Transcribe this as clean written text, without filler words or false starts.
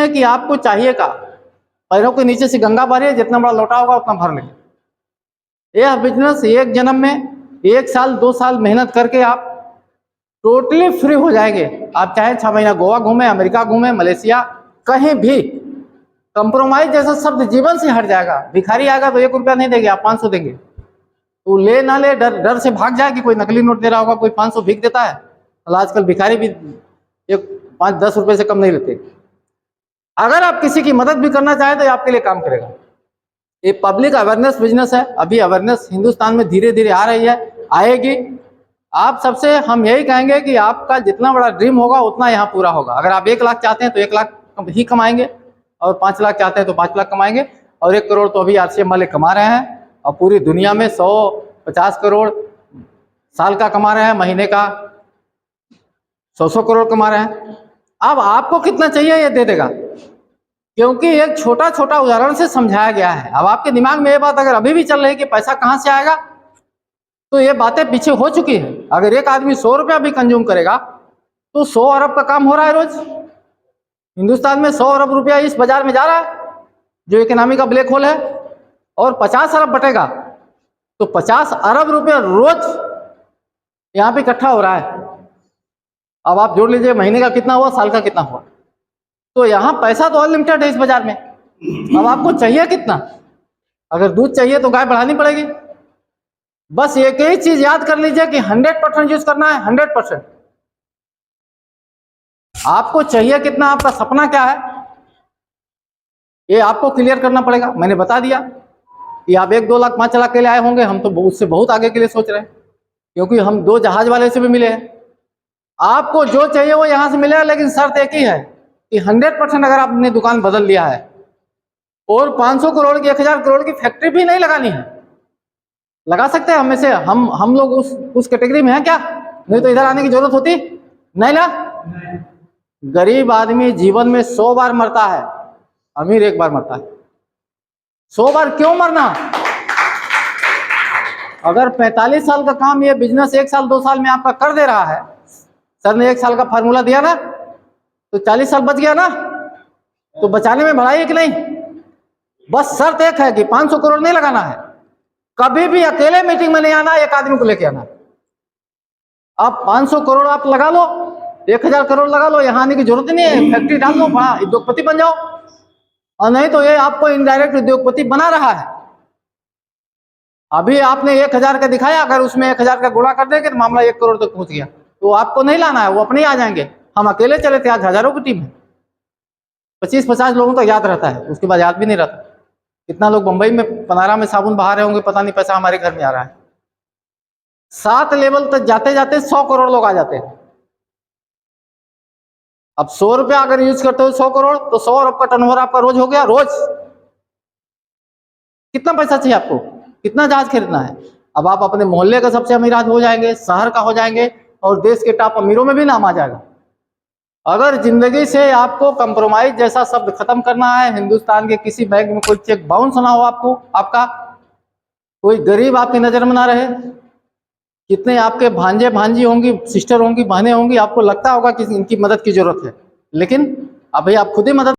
है कि आपको चाहिए का, पैरों के नीचे से गंगा भरी है, जितना बड़ा लोटा होगा उतना भर लेंगे। यह बिजनेस एक जन्म में 1 साल 2 साल मेहनत करके आप टोटली फ्री हो जाएंगे। आप चाहे 6 महीना गोवा घूमे, अमेरिका घूमे, मलेशिया, कहीं भी कंप्रोमाइज जैसा शब्द जीवन से हट जाएगा। भिखारी आएगा तो 1 रुपया नहीं देंगे, आप 500 देंगे। तो ले ना ले, डर डर से भाग जाए कि कोई नकली नोट दे रहा होगा, कोई 500 भीख देता है। आजकल भिखारी भी 5-10 रुपए से कम नहीं लेते। अगर आप किसी की मदद भी करना चाहें तो आपके लिए काम करेगा। ये पब्लिक अवेयरनेस बिजनेस है। अभी अवेयरनेस हिंदुस्तान में धीरे धीरे आ रही है, आएगी। आप सबसे हम यही कहेंगे कि आपका जितना बड़ा ड्रीम होगा उतना यहाँ पूरा होगा। अगर आप 1 लाख चाहते हैं तो 1 लाख ही कमाएंगे, और 5 लाख चाहते हैं तो 5 लाख कमाएंगे, और 1 करोड़ तो अभी आरसीएम वाले कमा रहे हैं। और पूरी दुनिया में 150 करोड़ साल का कमा रहे हैं, महीने का 100 करोड़ कमा रहे हैं। अब आपको कितना चाहिए ये दे देगा, क्योंकि एक छोटा छोटा उदाहरण से समझाया गया है। अब आपके दिमाग में ये बात अगर अभी भी चल रही है कि पैसा कहाँ से आएगा, तो ये बातें पीछे हो चुकी है। अगर एक आदमी 100 रुपया भी कंज्यूम करेगा तो 100 अरब का काम हो रहा है रोज। हिंदुस्तान में 100 अरब रुपया इस बाजार में जा रहा है जो इकोनॉमी का ब्लैक होल है, और 50 अरब बटेगा तो 50 अरब रुपया रोज यहाँ पे इकट्ठा हो रहा है। अब आप जोड़ लीजिए महीने का कितना हुआ, साल का कितना हुआ। तो यहाँ पैसा तो अनलिमिटेड है इस बाजार में। अब आपको चाहिए कितना? अगर दूध चाहिए तो गाय बढ़ानी पड़ेगी। बस एक ही चीज याद कर लीजिए कि 100% यूज करना है, 100%। आपको चाहिए कितना, आपका सपना क्या है, ये आपको क्लियर करना पड़ेगा। मैंने बता दिया कि आप 1-2 लाख 5 लाख के लिए आए होंगे, हम तो उससे बहुत आगे के लिए सोच रहे हैं, क्योंकि हम 2 जहाज वाले से भी मिले हैं। आपको जो चाहिए वो यहां से मिलेगा, लेकिन शर्त एक ही है कि 100% अगर आपने दुकान बदल लिया है, और 500 करोड़ की 1000 करोड़ की फैक्ट्री भी नहीं लगानी है। लगा सकते हैं, हमें से हम लोग उस कैटेगरी में है क्या? नहीं तो इधर आने की जरूरत होती नहीं ना। गरीब आदमी जीवन में 100 बार मरता है, अमीर 1 बार मरता है। 100 बार क्यों मरना? अगर 45 साल का काम ये बिजनेस 1 साल 2 साल में आपका कर दे रहा है, सर ने 1 साल का फार्मूला दिया ना, तो 40 साल बच गया ना। तो बचाने में भलाई है कि नहीं? बस शर्त एक है कि 500 करोड़ नहीं लगाना है, कभी भी अकेले मीटिंग में नहीं आना, एक आदमी को लेके आना। आप 500 करोड़ आप लगा लो, 1000 करोड़ लगा लो, यहाँ आने की जरूरत नहीं है। फैक्ट्री डाल दो, बड़ा उद्योगपति बन जाओ। और नहीं तो ये आपको इनडायरेक्ट उद्योगपति बना रहा है। अभी आपने 1000 का दिखाया, अगर उसमें 1000 का गुणा कर देंगे तो मामला 1 करोड़ तक पहुंच गया। तो आपको नहीं लाना है, वो अपने ही आ जाएंगे। हम अकेले चले थे, आज हजारों की टीम है। 25-50 लोगों तक याद रहता है, उसके बाद याद भी नहीं रहता। कितना लोग मुंबई में पनारा में साबुन बहा रहे होंगे, पता नहीं पैसा हमारे घर में आ रहा है। 7 लेवल तक जाते जाते 100 करोड़ लोग आ जाते हैं। अब 100 रुपया अगर यूज करते हो 100 करोड़, तो 100 अरब का टर्नओवर आपका रोज हो गया। रोज कितना पैसा चाहिए आपको, कितना जहाज खरीदना है? अब आप अपने मोहल्ले का सबसे अमीर आदमी हो जाएंगे, शहर का हो जाएंगे, और देश के टॉप अमीरों में भी नाम आ जाएगा। अगर जिंदगी से आपको कंप्रोमाइज जैसा शब्द खत्म करना है, हिंदुस्तान के किसी बैंक में कोई चेक बाउंस ना हो, आपको आपका कोई गरीब आपकी नजर में ना रहे, कितने आपके भांजे भांजी होंगी, सिस्टर होंगी, बहनें होंगी, आपको लगता होगा कि इनकी मदद की जरूरत है, लेकिन अभी आप खुद ही मदद